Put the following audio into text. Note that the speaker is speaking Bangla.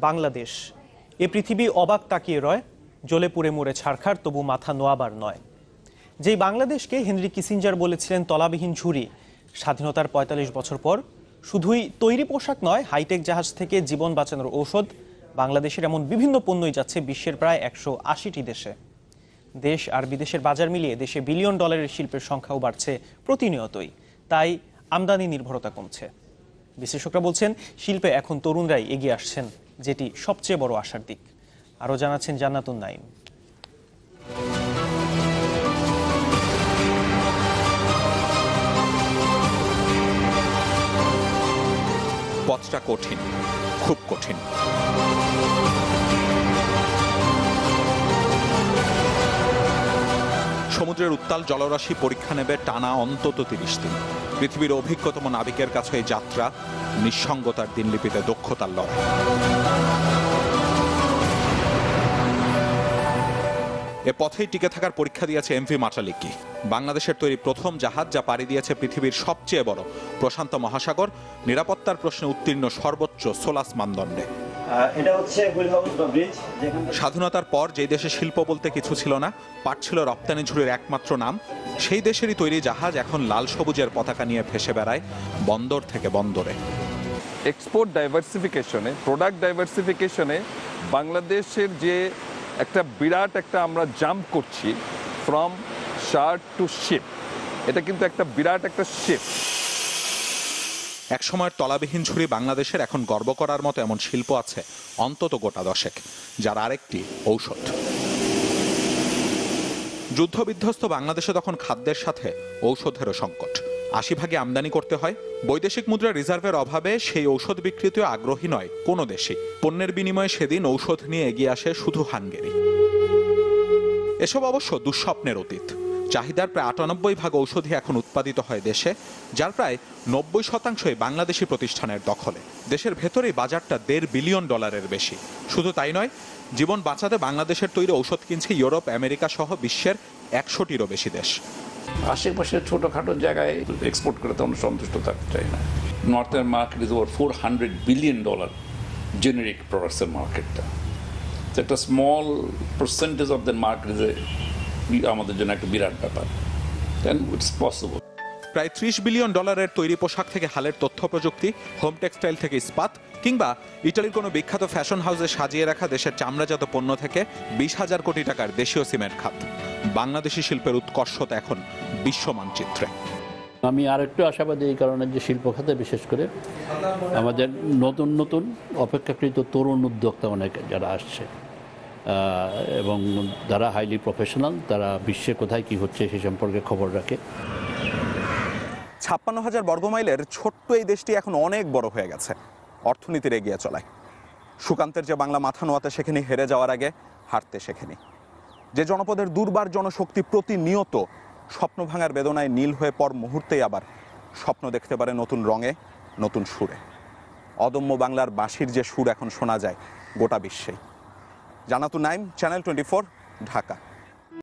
বাংলাদেশ। এ পৃথিবী অবাক তাকিয়ে রয়, জ্বলে পুড়ে মরে ছারখার, তবু মাথা নোয়াবার নয়। যেই বাংলাদেশকে হেনরি কিসিঞ্জার বলেছিলেন তলাবিহীন ঝুড়ি, স্বাধীনতার ৪৫ বছর পর শুধুই তৈরি পোশাক নয়, হাইটেক জাহাজ থেকে জীবন বাঁচানোর ঔষধ, বাংলাদেশের এমন বিভিন্ন পণ্যই যাচ্ছে বিশ্বের প্রায় ১৮০টি দেশে। দেশ আর বিদেশের বাজার মিলিয়ে দেশে বিলিয়ন ডলারের শিল্পের সংখ্যাও বাড়ছে প্রতিনিয়তই, তাই আমদানি নির্ভরতা কমছে। বিশেষজ্ঞরা বলছেন শিল্পে এখন তরুণরাই এগিয়ে আসছেন, যেটি সবচেয়ে বড় আশার দিক। আরও জানাচ্ছেন জান্নাতুন নাইম। পথটা কঠিন, খুব কঠিন। সমুদ্রের উত্তাল জলরাশি পরীক্ষা নেবে টানা অন্তত ৩০ দিন। পৃথিবীর অভিজ্ঞতম নাবিকের কাছে এই যাত্রা নিঃসঙ্গতার দিনলিপিতে দক্ষতার লড়াই। এ পথেই টিকে থাকার পরীক্ষা দিয়েছে এমভি মাটালিকি, বাংলাদেশের তৈরি প্রথম জাহাজ যা পাড়ি দিয়েছে পৃথিবীর সবচেয়ে বড় প্রশান্ত মহাসাগর, নিরাপত্তার প্রশ্নে উত্তীর্ণ সর্বোচ্চ সোলাস মানদণ্ডে। এটা হচ্ছে ব্রিজ। স্বাধীনতার পর যেই দেশে শিল্প বলতে কিছু ছিল না, পাট ছিল রপ্তানি ঝুড়ির একমাত্র নাম, সেই দেশেরই তৈরি জাহাজ এখন লাল সবুজের পতাকা নিয়ে ভেসে বেড়ায় বন্দর থেকে বন্দরে। এক্সপোর্ট ডাইভার্সিফিকেশনে, প্রোডাক্ট ডাইভার্সিফিকেশনে বাংলাদেশের যে একটা বিরাট একটা আমরা জাম্প করছি ফ্রম শার্ট টু শিপ, এটা কিন্তু একটা বিরাট একটা শিপ। একসময়ের তলাবিহীন ঝুড়ি বাংলাদেশের এখন গর্ব করার মতো এমন শিল্প আছে অন্তত গোটা ১০। যার আরেকটি ঔষধ। যুদ্ধবিধ্বস্ত বাংলাদেশে তখন খাদ্যের সাথে ঔষধেরও সংকট। ৮০% আমদানি করতে হয়। বৈদেশিক মুদ্রা রিজার্ভের অভাবে সেই ঔষধ বিক্রিতেও আগ্রহী নয় কোনো দেশই। পণ্যের বিনিময়ে সেদিন ঔষধ নিয়ে এগিয়ে আসে শুধু হাঙ্গেরি। এসব অবশ্য দুঃস্বপ্নের অতীত। চাহিদার প্রায় ৯৮% ঔষধি এখন উৎপাদিত হয় দেশে, যার প্রায় ৯০% বাংলাদেশি প্রতিষ্ঠানের দখলে। দেশের ভেতরেই বাজারটা $১.৫ বিলিয়ন বেশি। শুধু তাই নয়, জীবন বাঁচাতে বাংলাদেশের তৈরি ঔষধ কিনছে ইউরোপ, আমেরিকা সহ বিশ্বের ১০০টিরও বেশি দেশ। আশেপাশের ছোটখাটো জায়গায় এক্সপোর্ট করে তো আমরা সন্তুষ্ট থাকতে চাই না। নর্থের market is over $400 billion generic প্রোডাক্টসের মার্কেটটা। একটা small percentage of the market is আমাদের জন্য একটা বিরাট ব্যাপার। It's possible. প্রায় $৩০ বিলিয়ন তৈরি পোশাক থেকে হালের তথ্য প্রযুক্তি, হোম টেক্সটাইল থেকে ইস্পাত, কিংবা ইটালির কোনো বিখ্যাত ফ্যাশন হাউসে সাজিয়ে রাখা দেশের চামড়াজাত পণ্য থেকে ২০,০০০ কোটি টাকার দেশীয় সিমেন্ট খাত, বাংলাদেশি শিল্পের উৎকর্ষতা এখন বিশ্ব মানচিত্রে। আমি আরেকটু আশাবাদী এই কারণে যে শিল্প খাতে বিশেষ করে আমাদের নতুন নতুন অপেক্ষাকৃত তরুণ উদ্যোক্তা অনেক যারা আসছে এবং যারা হাইলি প্রফেশনাল, তারা বিশ্বে কোথায় কি হচ্ছে সে সম্পর্কে খবর রাখে। ৫৬,০০০ বর্গমাইলের ছোট্ট এই দেশটি এখন অনেক বড় হয়ে গেছে, অর্থনীতির এগিয়ে চলায়। সুকান্তের যে বাংলা মাথা নোয়াতে শেখেনি, হেরে যাওয়ার আগে হারতে শেখেনি। যে জনপদের দুর্বার জনশক্তি প্রতিনিয়ত স্বপ্ন ভাঙার বেদনায় নীল হয়ে পর মুহূর্তেই আবার স্বপ্ন দেখতে পারে নতুন রঙে, নতুন সুরে। অদম্য বাংলার বাঁশির যে সুর এখন শোনা যায় গোটা বিশ্বেই। জান্নাতুন নাইম, চ্যানেল 24, ঢাকা।